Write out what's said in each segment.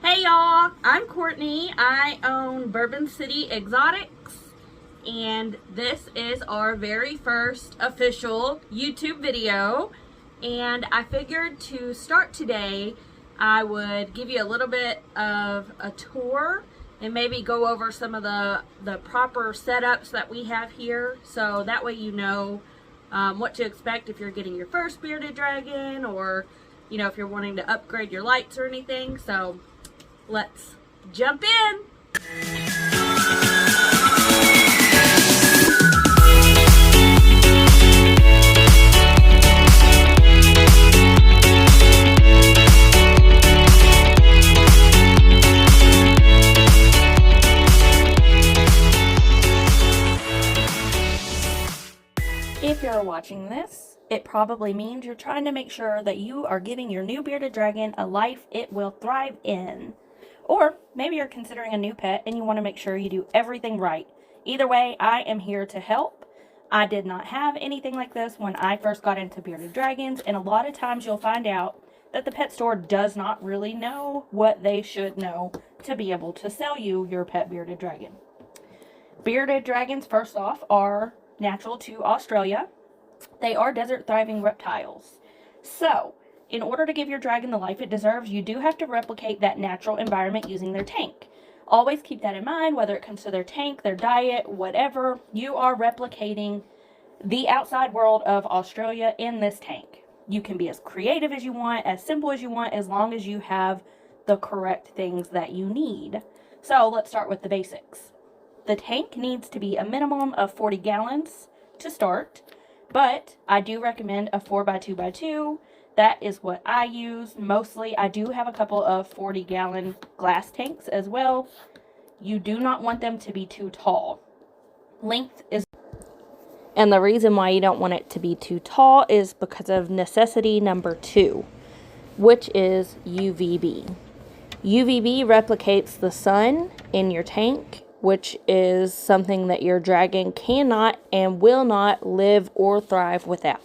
Hey y'all, I'm Courtney. I own Bourbon City Exotics, and this is our very first official YouTube video. And I figured to start today, I would give you a little bit of a tour and maybe go over some of the proper setups that we have here, so that way you know what to expect if you're getting your first bearded dragon, or if you're wanting to upgrade your lights or anything. So let's jump in. If you're watching this, it probably means you're trying to make sure that you are giving your new bearded dragon a life it will thrive in. Or maybe you're considering a new pet and you want to make sure you do everything right. Either way, I am here to help. I did not have anything like this when I first got into bearded dragons, and a lot of times you'll find out that the pet store does not really know what they should know to be able to sell you your pet bearded dragon. Bearded dragons, first off, are natural to Australia. They are desert thriving reptiles. So, in order to give your dragon the life it deserves, you do have to replicate that natural environment using their tank. Always keep that in mind, whether it comes to their tank, their diet, whatever. You are replicating the outside world of Australia in this tank. You can be as creative as you want, as simple as you want, as long as you have the correct things that you need. So, let's start with the basics. The tank needs to be a minimum of 40 gallons to start, but I do recommend a 4x2x2. That is what I use mostly. I do have a couple of 40-gallon glass tanks as well. You do not want them to be too tall. Length is... And the reason why you don't want it to be too tall is because of necessity number 2, which is UVB. UVB replicates the sun in your tank, which is something that your dragon cannot and will not live or thrive without.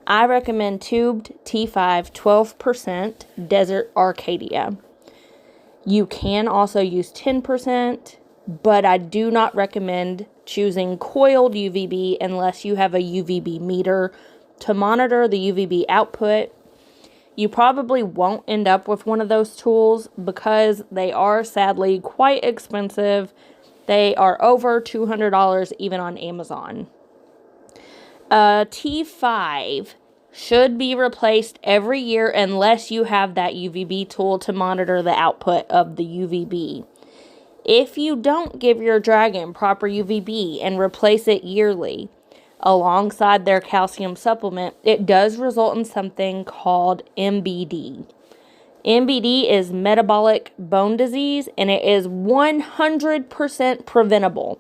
I recommend tubed T5 12% Desert Arcadia. You can also use 10%, but I do not recommend choosing coiled UVB unless you have a UVB meter to monitor the UVB output. You probably won't end up with one of those tools because they are sadly quite expensive. They are over $200 even on Amazon. T5 should be replaced every year unless you have that UVB tool to monitor the output of the UVB. If you don't give your dragon proper UVB and replace it yearly alongside their calcium supplement, it does result in something called MBD. MBD is metabolic bone disease, and it is 100% preventable.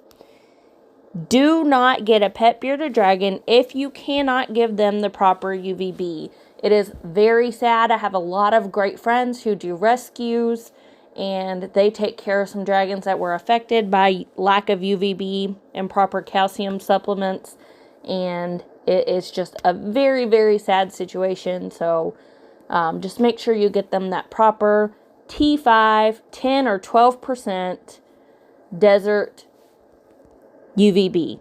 Do not get a pet bearded dragon if you cannot give them the proper UVB. It is very sad. I have a lot of great friends who do rescues, and they take care of some dragons that were affected by lack of UVB and proper calcium supplements, and it is just a very, very sad situation. So just make sure you get them that proper T5, 10 or 12% desert UVB.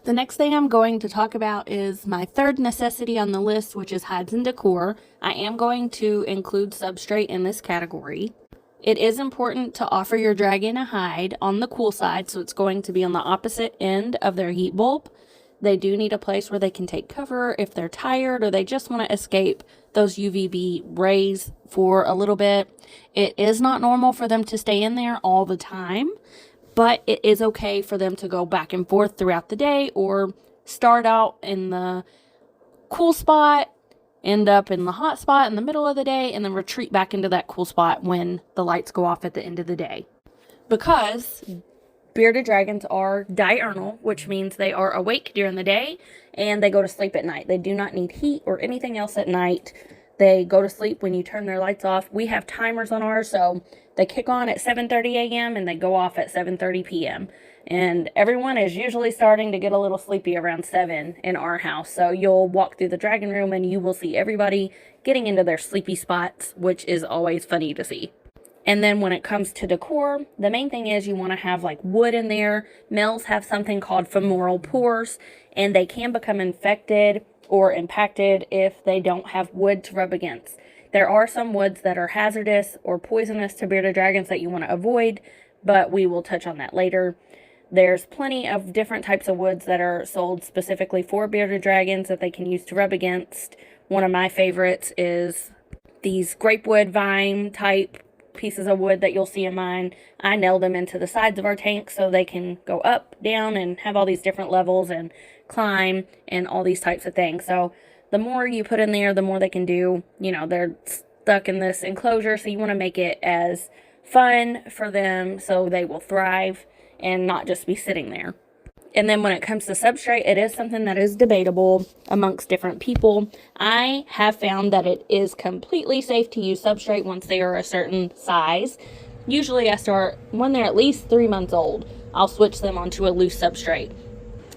The next thing I'm going to talk about is my third necessity on the list, which is hides and decor. I am going to include substrate in this category. It is important to offer your dragon a hide on the cool side, so it's going to be on the opposite end of their heat bulb. They do need a place where they can take cover if they're tired or they just want to escape those UVB rays for a little bit. It is not normal for them to stay in there all the time, but it is okay for them to go back and forth throughout the day, or start out in the cool spot, end up in the hot spot in the middle of the day, and then retreat back into that cool spot when the lights go off at the end of the day. Because bearded dragons are diurnal, which means they are awake during the day and they go to sleep at night. They do not need heat or anything else at night. They go to sleep when you turn their lights off. We have timers on ours, so they kick on at 7:30 a.m. and they go off at 7:30 p.m. And everyone is usually starting to get a little sleepy around 7 in our house. So you'll walk through the dragon room and you will see everybody getting into their sleepy spots, which is always funny to see. And then when it comes to decor, the main thing is you want to have like wood in there. Males have something called femoral pores, and they can become infected or impacted if they don't have wood to rub against. There are some woods that are hazardous or poisonous to bearded dragons that you want to avoid, but we will touch on that later. There's plenty of different types of woods that are sold specifically for bearded dragons that they can use to rub against. One of my favorites is these grapewood vine type pieces of wood that you'll see in mine. I nail them into the sides of our tank so they can go up, down, and have all these different levels and climb and all these types of things. So the more you put in there, the more they can do. You know, they're stuck in this enclosure, so you want to make it as fun for them so they will thrive and not just be sitting there. And then when it comes to substrate, it is something that is debatable amongst different people. I have found that it is completely safe to use substrate once they are a certain size. Usually I start when they're at least 3 months old. I'll switch them onto a loose substrate.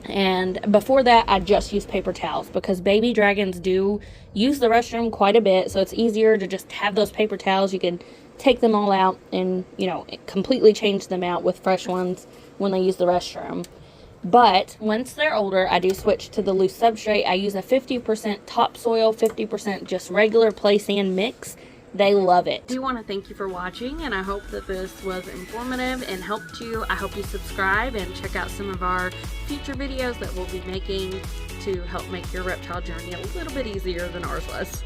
And before that, I just use paper towels because baby dragons do use the restroom quite a bit. So it's easier to just have those paper towels. You can take them all out and, you know, completely change them out with fresh ones when they use the restroom. But once they're older, I do switch to the loose substrate. I use a 50% topsoil, 50% just regular play sand mix. They love it. I do want to thank you for watching, and I hope that this was informative and helped you. I hope you subscribe and check out some of our future videos that we'll be making to help make your reptile journey a little bit easier than ours was.